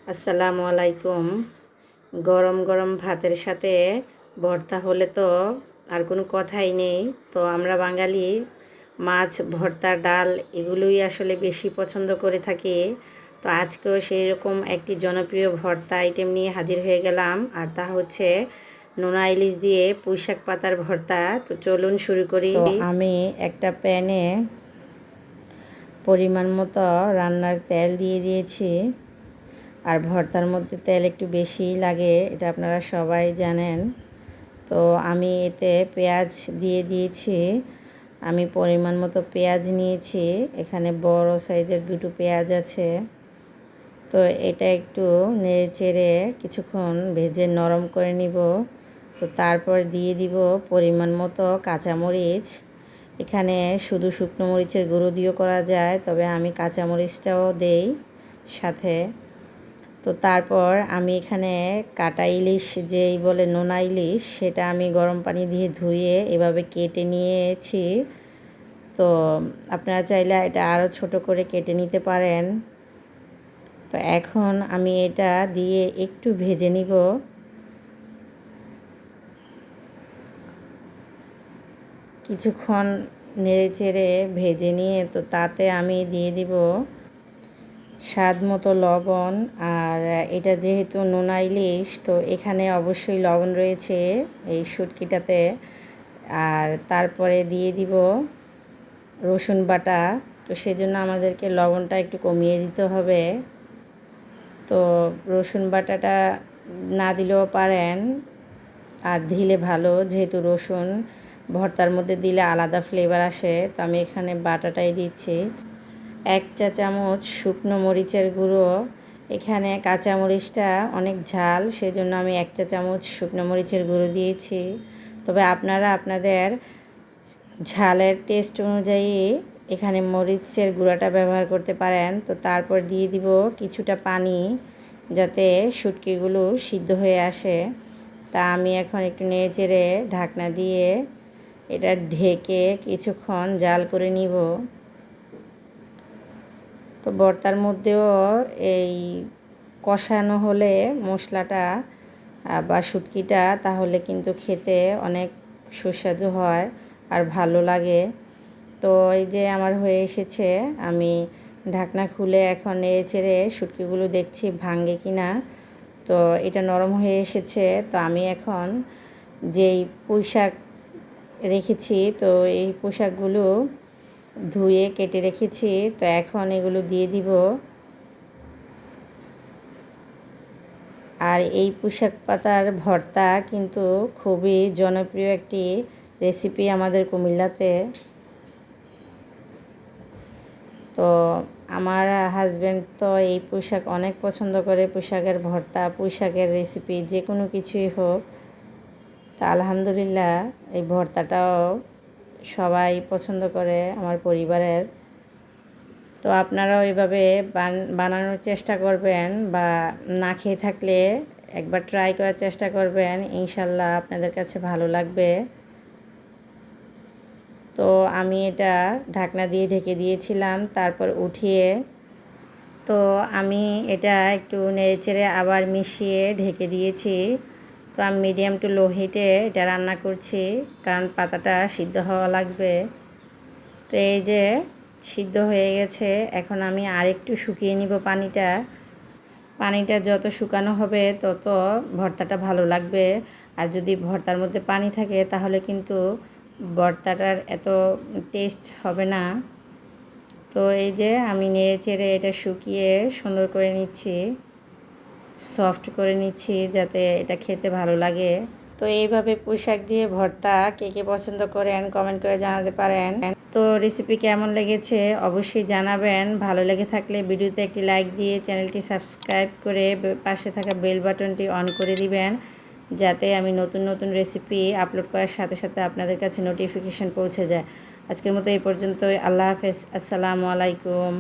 আসসালামু আলাইকুম। গরম গরম ভাতের সাথে ভর্তা হলে তো আর কোনো কথাই নেই। তো আমরা বাঙালি মাছ ভর্তা ডাল এগুলোই আসলে বেশি পছন্দ করে থাকি। তো আজকেও সেই রকম একটি জনপ্রিয় ভর্তা আইটেম নিয়ে হাজির হয়ে গেলাম, আর তা হচ্ছে নোনা ইলিশ দিয়ে পুঁইশাক পাতার ভর্তা। তো চলুন শুরু করি। তো আমি একটা প্যানে পরিমাণ মতো রান্নার তেল দিয়ে দিয়েছি, আর ভর্তার মধ্যে তেল একটু বেশি লাগে, এটা আপনারা সবাই জানেন। তো আমি এতে পেঁয়াজ দিয়ে দিয়েছি। আমি পরিমাণ মতো পেঁয়াজ নিয়েছি, এখানে বড় সাইজের দুটো পেঁয়াজ আছে। তো এটা একটু নেড়ে চেড়ে কিছুক্ষণ ভেজে নরম করে নিব। তো তারপর দিয়ে দিব পরিমাণ মতো কাঁচামরিচ। এখানে শুধু শুকনো মরিচের গুঁড়ো দিয়েও করা যায়, তবে আমি কাঁচামরিচটাও দেই সাথে। তো তারপর আমি এখানে কাটা ইলিশ যেই বলে নোনা ইলিশ, সেটা আমি গরম পানি দিয়ে ধুয়ে এভাবে কেটে নিয়েছি। তো আপনারা চাইলে এটা আরও ছোট করে কেটে নিতে পারেন। তো এখন আমি এটা দিয়ে একটু ভেজে নিব। কিছুক্ষণ নেড়ে চেড়ে ভেজে নিয়ে তো তাতে আমি দিয়ে দিব স্বাদ মতো লবণ। আর এটা যেহেতু নোনা ইলিশ, তো এখানে অবশ্যই লবণ রয়েছে এই শুটকিটাতে। আর তারপরে দিয়ে দিব রসুন বাটা। তো সেজন্য আমাদেরকে লবণটা একটু কমিয়ে দিতে হবে। তো রসুন বাটাটা না দিলেও পারেন, আর দিলে ভালো, যেহেতু রসুন ভর্তার মধ্যে দিলে আলাদা ফ্লেভার আসে। তো আমি এখানে বাটাটাই দিচ্ছি। 1 চা চামচ শুকনো মরিচের গুঁড়ো। এখানে কাঁচা মরিচটা অনেক ঝাল, সেজন্য আমি 1 চা চামচ শুকনো মরিচের গুঁড়ো দিয়েছি। তবে আপনারা আপনাদের ঝালের টেস্ট অনুযায়ী এখানে মরিচের গুঁড়াটা ব্যবহার করতে পারেন। তো তারপর দিয়ে দিব কিছুটা পানি, যাতে শুটকিগুলো সিদ্ধ হয়ে আসে। তা আমি এখন একটু নেড়ে চেড়ে ঢাকনা দিয়ে এটা ঢেকে কিছুক্ষণ জাল করে নিব। তো ভর্তার মধ্যেও এই কষানো হলে মশলাটা বা শুটকিটা, তাহলে কিন্তু খেতে অনেক সুস্বাদু হয় আর ভালো লাগে। তো এই যে আমার হয়ে এসেছে, আমি ঢাকনা খুলে এখন নেড়ে চেড়ে শুটকিগুলো দেখছি ভাঙে কি না। তো এটা নরম হয়ে এসেছে। তো আমি এখন যেই পুঁইশাক রেখেছি, তো এই পুঁইশাকগুলো ধুয়ে কেটে রেখেছি। তো এখন এগুলো দিয়ে দিব। আর এই পুঁইশাক পাতার ভর্তা কিন্তু খুবই জনপ্রিয় একটি রেসিপি আমাদের কুমিল্লাতে। তো আমার হাজব্যান্ড তো এই পুঁইশাক অনেক পছন্দ করে। পুঁইশাকের ভর্তা, পুঁইশাকের রেসিপি যে কোনো কিছুই হোক। তা আলহামদুলিল্লাহ এই ভর্তাটাও সবাই পছন্দ করে আমার পরিবারের। তো আপনারাও এভাবে বানানোর চেষ্টা করবেন, বা না খেয়ে থাকলে একবার ট্রাই করার চেষ্টা করবেন, ইনশাল্লাহ আপনাদের কাছে ভালো লাগবে। তো আমি এটা ঢাকনা দিয়ে ঢেকে দিয়েছিলাম, তারপর উঠিয়ে তো আমি এটা একটু নেড়েচেড়ে আবার মিশিয়ে ঢেকে দিয়েছি। তো আমি মিডিয়াম টু লো হিটে এটা রান্না করছি, কারণ পাতাটা সিদ্ধ হওয়া লাগবে। তো এই যে সিদ্ধ হয়ে গেছে, এখন আমি আরেকটু শুকিয়ে নিব পানিটা। পানিটা যত শুকানো হবে তত ভর্তাটা ভালো লাগবে। আর যদি ভর্তার মধ্যে পানি থাকে তাহলে কিন্তু ভর্তাটার এত টেস্ট হবে না। তো এই যে আমি নেড়ে চেড়ে এটা শুকিয়ে সুন্দর করে নিচ্ছি, সফট করে নিচ্ছি, যাতে এটা খেতে ভালো লাগে। তো এইভাবে পুঁইশাক দিয়ে ভর্তা কে কে পছন্দ করেন কমেন্ট করে জানাতে পারেন। তো রেসিপি কেমন লেগেছে অবশ্যই জানাবেন। ভালো লেগে থাকলে ভিডিওতে একটি লাইক দিয়ে চ্যানেলটি সাবস্ক্রাইব করে পাশে থাকা বেল বাটনটি অন করে দিবেন, যাতে আমি নতুন নতুন রেসিপি আপলোড করার সাথে সাথে আপনাদের কাছে নোটিফিকেশান পৌঁছে যায়। আজকের মতো এই পর্যন্তই। আল্লাহ হাফেজ। আসসালামু আলাইকুম।